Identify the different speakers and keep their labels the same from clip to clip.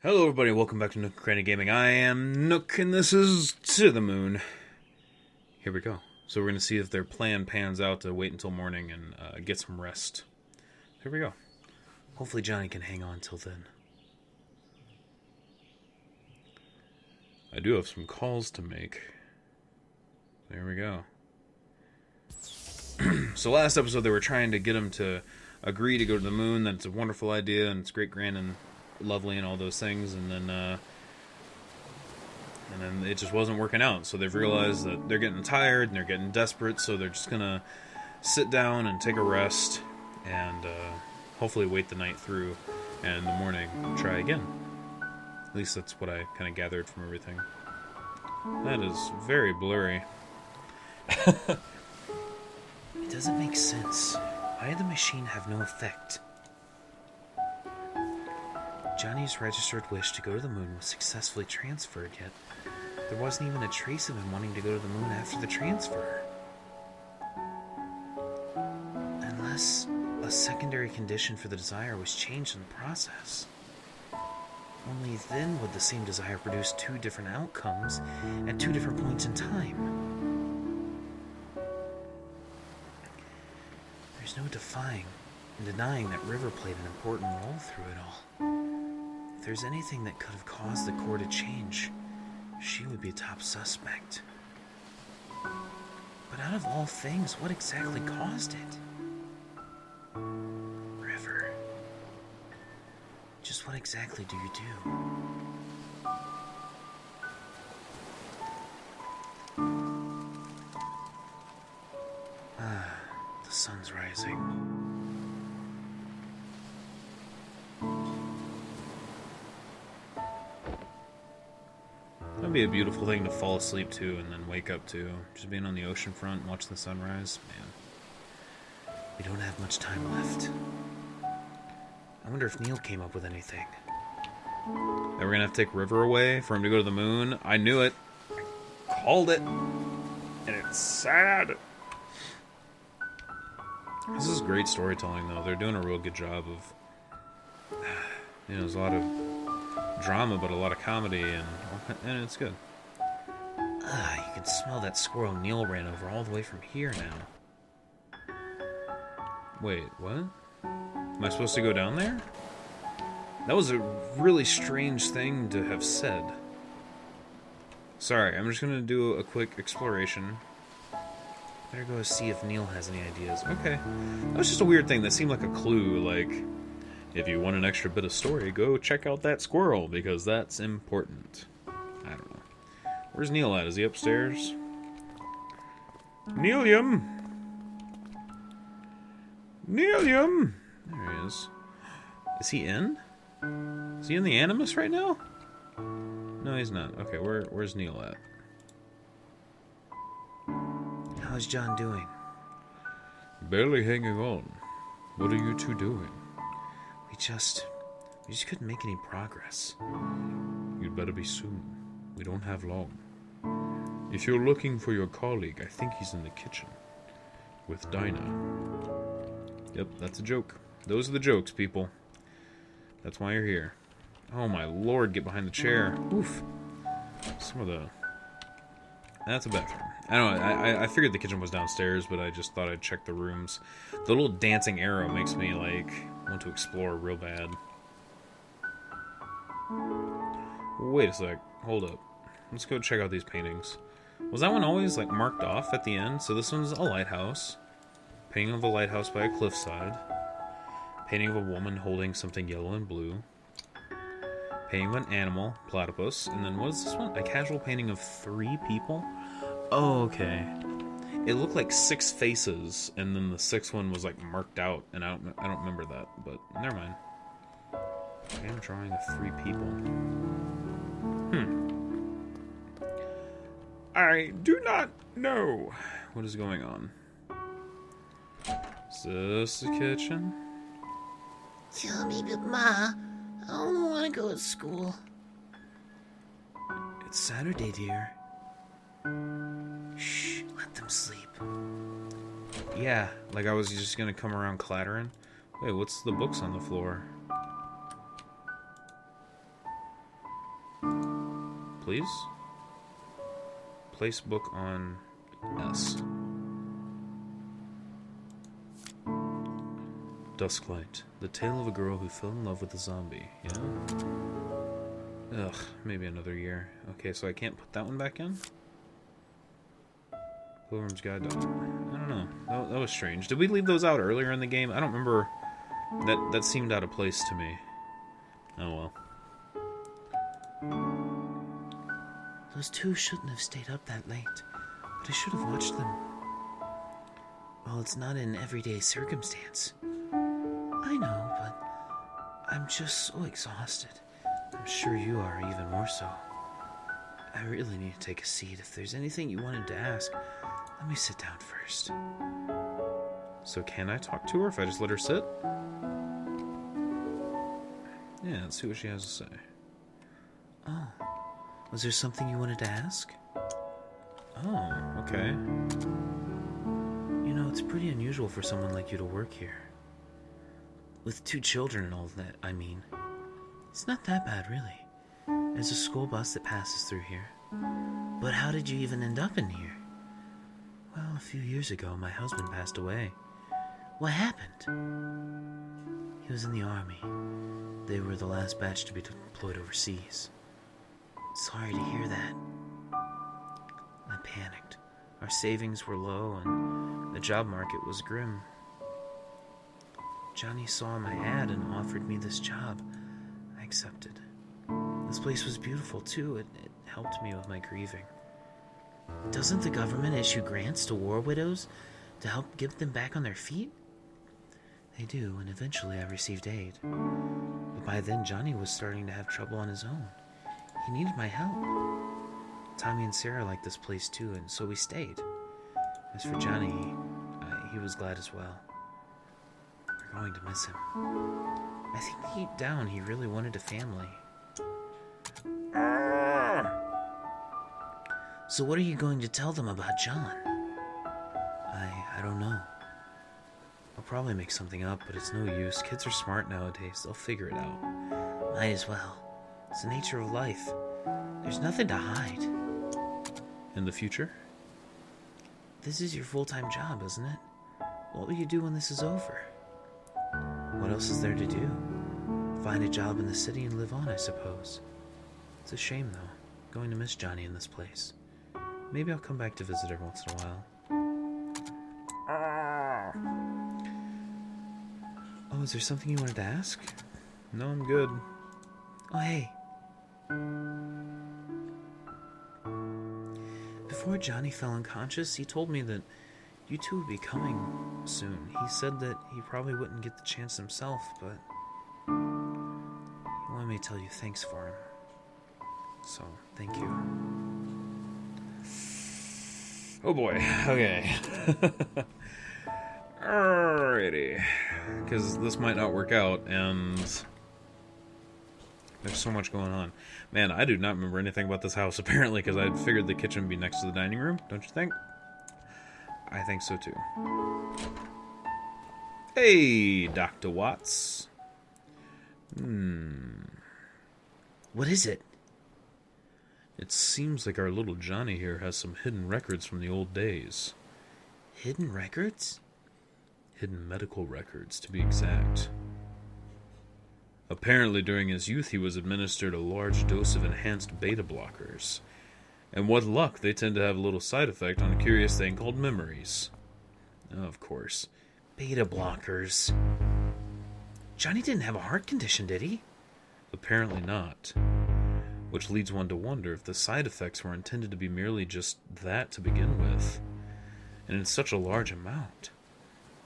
Speaker 1: Hello everybody, welcome back to Nook Cranny Gaming. I am Nook, and this is To the Moon. Here we go. So we're going to see if their plan pans out to wait until morning and get some rest. Here we go. Hopefully Johnny can hang on till then. I do have some calls to make. There we go. So last episode they were trying to get him to agree to go to the moon, that it's a wonderful idea and it's great, grand, and lovely and all those things, and then it just wasn't working out. So they've realized that they're getting tired and they're getting desperate, so they're just gonna sit down and take a rest and hopefully wait the night through, and in the morning try again. At least that's what I kind of gathered from everything. That is very blurry.
Speaker 2: It doesn't make sense. Why did the machine have no effect? Johnny's registered wish to go to the moon was successfully transferred, yet there wasn't even a trace of him wanting to go to the moon after the transfer. Unless a secondary condition for the desire was changed in the process. Only then would the same desire produce two different outcomes at two different points in time. There's no defying and denying that River played an important role through it all. If there's anything that could have caused the core to change, she would be a top suspect. But out of all things, what exactly caused it? River. Just what exactly do you do? The sun's rising.
Speaker 1: That'd be a beautiful thing to fall asleep to and then wake up to. Just being on the ocean front and watch the sunrise. Man.
Speaker 2: We don't have much time left. I wonder if Neil came up with anything.
Speaker 1: That we're gonna have to take River away for him to go to the moon. I knew it. I called it. And it's sad. This is great storytelling, though. They're doing a real good job of... there's a lot of drama, but a lot of comedy, and it's good.
Speaker 2: You can smell that squirrel Neil ran over all the way from here now.
Speaker 1: Wait, what? Am I supposed to go down there? That was a really strange thing to have said. Sorry, I'm just gonna do a quick exploration.
Speaker 2: Better go see if Neil has any ideas.
Speaker 1: Okay. That was just a weird thing that seemed like a clue, like... if you want an extra bit of story, go check out that squirrel, because that's important. I don't know. Where's Neil at? Is he upstairs? Neilium! Neilium! There he is. Is he in? Is he in the Animus right now? No, he's not. Okay, where's Neil at?
Speaker 2: How's John doing?
Speaker 1: Barely hanging on. What are you two doing?
Speaker 2: We just couldn't make any progress.
Speaker 1: You'd better be soon. We don't have long. If you're looking for your colleague, I think he's in the kitchen. With Dinah. Yep, that's a joke. Those are the jokes, people. That's why you're here. Oh my lord, get behind the chair. Oof. Some of the... That's a bathroom. I don't know, I figured the kitchen was downstairs, but I just thought I'd check the rooms. The little dancing arrow makes me, like, want to explore real bad. Wait a sec. Hold up. Let's go check out these paintings. Was that one always, like, marked off at the end? So this one's a lighthouse. Painting of a lighthouse by a cliffside. Painting of a woman holding something yellow and blue. Painting of an animal, platypus. And then what is this one? A casual painting of 3 people? Oh, okay. It looked like 6 faces, and then the 6th one was like marked out, and I don't remember that, but never mind. I am drawing of 3 people. I do not know what is going on. Is this the kitchen?
Speaker 3: Tell me, but Ma, I don't want to go to school.
Speaker 2: It's Saturday, dear. Shh, let them sleep.
Speaker 1: Yeah, like I was just gonna come around clattering. Wait, what's the books on the floor? please. Place book on S. Dusklight. The tale of a girl who fell in love with a zombie. Yeah? Ugh, maybe another year. Okay, so I can't put that one back in? Pilgrim's Guide to... I don't know. That was strange. Did we leave those out earlier in the game? I don't remember. That seemed out of place to me. Oh well.
Speaker 2: Those two shouldn't have stayed up that late, but I should have watched them. Well, it's not an everyday circumstance. I know, but I'm just so exhausted. I'm sure you are even more so. I really need to take a seat. If there's anything you wanted to ask, let me sit down first.
Speaker 1: So can I talk to her if I just let her sit? Yeah, let's see what she has to say.
Speaker 2: Oh, was there something you wanted to ask?
Speaker 1: Oh, okay.
Speaker 2: You know, it's pretty unusual for someone like you to work here. With 2 children and all that, I mean. It's not that bad, really. There's a school bus that passes through here. But how did you even end up in here? Well, a few years ago, my husband passed away. What happened? He was in the army. They were the last batch to be deployed overseas. Sorry to hear that. I panicked. Our savings were low and the job market was grim. Johnny saw my ad and offered me this job. I accepted. This place was beautiful too. It helped me with my grieving. Doesn't the government issue grants to war widows to help get them back on their feet? They do, and eventually I received aid. But by then Johnny was starting to have trouble on his own. He needed my help. Tommy and Sarah liked this place too, and so we stayed. As for Johnny, he was glad as well. We're going to miss him. I think deep down he really wanted a family. So what are you going to tell them about John? I don't know. I'll probably make something up, but it's no use. Kids are smart nowadays. They'll figure it out. Might as well. It's the nature of life. There's nothing to hide.
Speaker 1: In the future?
Speaker 2: This is your full-time job, isn't it? What will you do when this is over? What else is there to do? Find a job in the city and live on, I suppose. It's a shame, though. Going to miss Johnny in this place. Maybe I'll come back to visit every once in a while. Oh, is there something you wanted to ask?
Speaker 1: No, I'm good.
Speaker 2: Oh, hey. Before Johnny fell unconscious, he told me that you two would be coming soon. He said that he probably wouldn't get the chance himself, but he wanted me to tell you thanks for him. So, thank you.
Speaker 1: Oh boy, okay. Alrighty. Because this might not work out, and there's so much going on. Man, I do not remember anything about this house, apparently, because I figured the kitchen would be next to the dining room, don't you think? I think so, too. Hey, Dr. Watts.
Speaker 2: What is it?
Speaker 1: It seems like our little Johnny here has some hidden records from the old days.
Speaker 2: Hidden records?
Speaker 1: Hidden medical records, to be exact. Apparently, during his youth, he was administered a large dose of enhanced beta blockers. And what luck, they tend to have a little side effect on a curious thing called memories. Of course.
Speaker 2: Beta blockers. Johnny didn't have a heart condition, did he?
Speaker 1: Apparently not. Which leads one to wonder if the side effects were intended to be merely just that to begin with. And in such a large amount.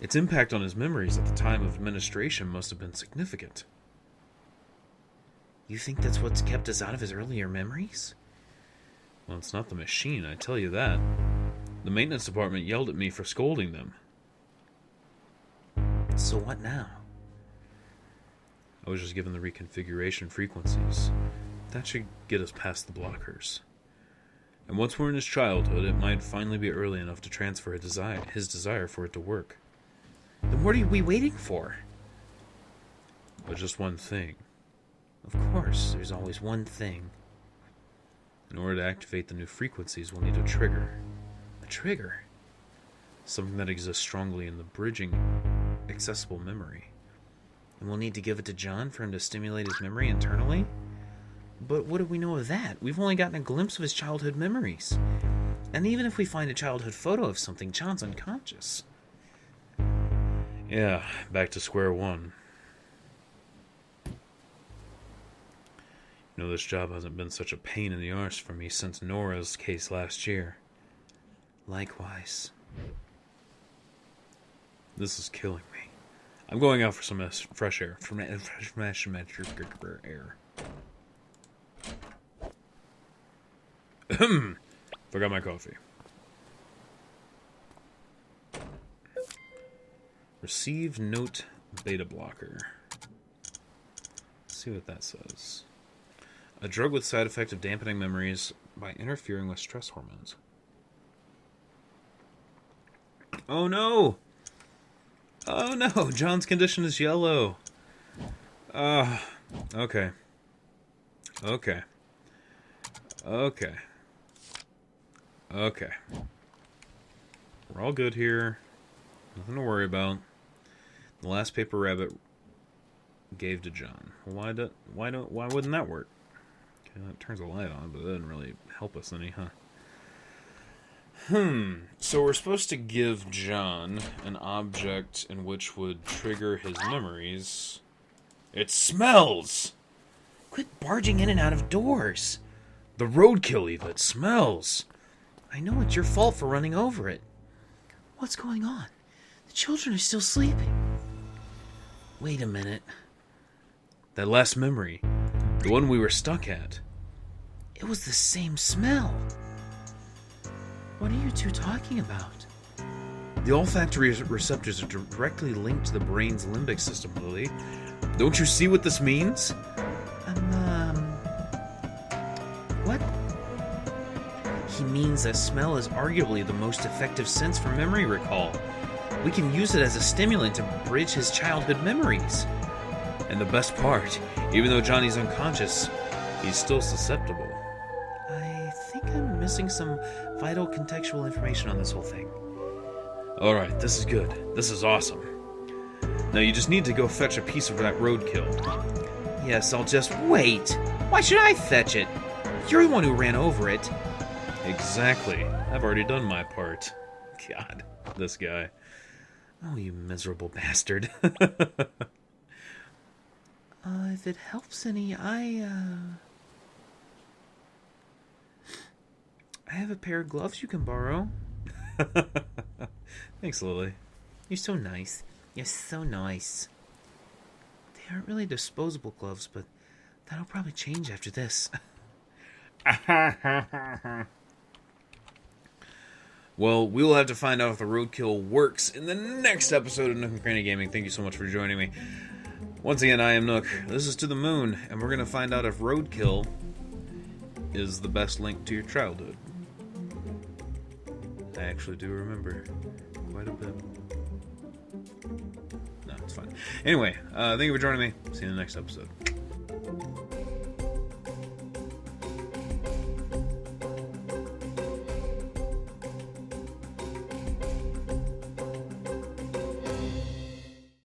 Speaker 1: Its impact on his memories at the time of administration must have been significant.
Speaker 2: You think that's what's kept us out of his earlier memories?
Speaker 1: Well, it's not the machine, I tell you that. The maintenance department yelled at me for scolding them.
Speaker 2: So what now?
Speaker 1: I was just given the reconfiguration frequencies. That should get us past the blockers. And once we're in his childhood, it might finally be early enough to transfer his desire for it to work.
Speaker 2: Then what are we waiting for?
Speaker 1: But just one thing.
Speaker 2: Of course, there's always one thing.
Speaker 1: In order to activate the new frequencies, we'll need a trigger. A trigger? Something that exists strongly in the bridging accessible memory.
Speaker 2: And we'll need to give it to John for him to stimulate his memory internally? But what do we know of that? We've only gotten a glimpse of his childhood memories. And even if we find a childhood photo of something, John's unconscious.
Speaker 1: Yeah, back to square one. You know, this job hasn't been such a pain in the arse for me since Nora's case last year.
Speaker 2: Likewise.
Speaker 1: This is killing me. I'm going out for some fresh air. Air. Forgot my coffee. Receive note beta blocker. Let's see what that says. A drug with side effect of dampening memories by interfering with stress hormones. Oh no! Oh no! John's condition is yellow. Okay. Okay. Okay. Okay. We're all good here. Nothing to worry about. The last paper Rabbit gave to John. Why wouldn't that work? Okay, that turns a light on, but that doesn't really help us any, huh? So we're supposed to give John an object in which would trigger his memories. It smells!
Speaker 2: Quit barging in and out of doors.
Speaker 1: The roadkill, Eva, it smells.
Speaker 2: I know it's your fault for running over it. What's going on? The children are still sleeping. Wait a minute.
Speaker 1: That last memory, the one we were stuck at.
Speaker 2: It was the same smell. What are you two talking about?
Speaker 1: The olfactory receptors are directly linked to the brain's limbic system, Lily. Don't you see what this means?
Speaker 2: What? He means that smell is arguably the most effective sense for memory recall. We can use it as a stimulant to bridge his childhood memories.
Speaker 1: And the best part, even though Johnny's unconscious, he's still susceptible.
Speaker 2: I think I'm missing some vital contextual information on this whole thing.
Speaker 1: Alright, this is good. This is awesome. Now you just need to go fetch a piece of that roadkill.
Speaker 2: Yes, I'll just wait. Why should I fetch it? You're the one who ran over it.
Speaker 1: Exactly. I've already done my part. God, this guy.
Speaker 2: Oh, you miserable bastard. If it helps any, I have a pair of gloves you can borrow.
Speaker 1: Thanks, Lily.
Speaker 2: You're so nice. You're so nice. They aren't really disposable gloves, but that'll probably change after this.
Speaker 1: Well, we'll have to find out if the roadkill works in the next episode of Nook and Cranny Gaming. Thank you so much for joining me. Once again, I am Nook. This is To the Moon, and we're going to find out if roadkill is the best link to your childhood. I actually do remember quite a bit. No, it's fine. Anyway, thank you for joining me. See you in the next episode.